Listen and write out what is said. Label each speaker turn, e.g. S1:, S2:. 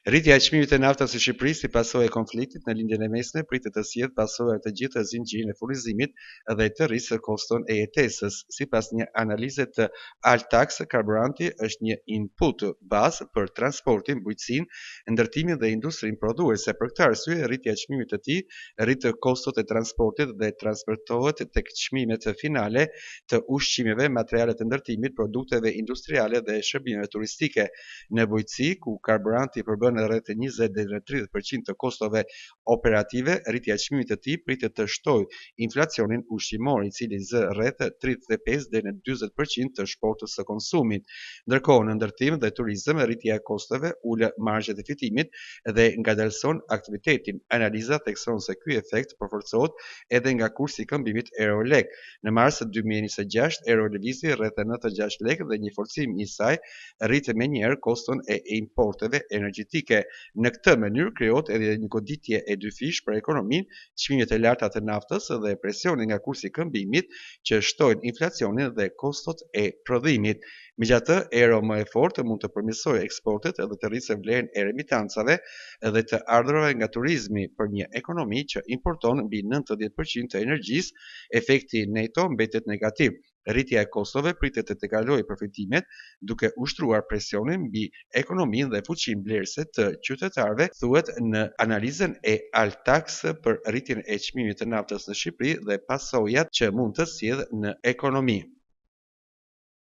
S1: Rritja e çmimit të naftës së Shqipërisë si pasojë e konfliktit në lindjen e mesme pritet të sjellë pasojë të gjithë zinxhirin e furnizimit dhe të rrisë koston e jetesës. Sipas një analize të Altax, karburanti është një input bazë për transportin, bujqësinë, ndërtimin dhe industrinë prodhuese. Për këtë arsye, rritja e çmimit të tij rrit kostot e transportit dhe transferohet tek çmimet finale të ushqimeve, materiale të ndërtimit, produkteve industriale dhe shërbimeve turistike. Në bujqësi, ku karburanti përbën rreth 20 deri në 30% të kostove operative, rritja e çmimit të tij pritet të shtojë inflacionin ushqimor, i cili zë rreth 35 deri në 40% të shportës së konsumit. Ndërkohë, në ndërtim dhe turizëm, rritja e kostove ul marzhet e fitimit dhe ngadalson aktivitetin. Analiza thekson se ky efekt përforcohet edhe nga kursi i këmbimit euro-lek. Në mars 2026, euro lëvizi rreth 96 lekë dhe një forcim i saj rrit menjëherë koston e importeve energjetike. Në këtë mënyrë krijohet edhe një goditje e dyfish për ekonominë, çmimet e larta të naftës dhe presioni nga kursi i këmbimit që shtojnë inflacionin dhe kostot e prodhimit. Megjithatë, euro më e fortë mund të përmirësojë eksportet dhe të rrisë vlerën e remitancave dhe të ardhurave nga turizmi për një ekonomi që importon mbi 90% të energjisë. Efekti neto mbetet negativ. Rritja e kostove pritet të kalojë përfitimet, duke ushtruar presionin mbi ekonominë dhe fuqinë blerëse të qytetarëve, thuhet në analizën e Altax për rritjen e çmimit të naftës në Shqipëri dhe pasojat që mund të sjellë në ekonomi.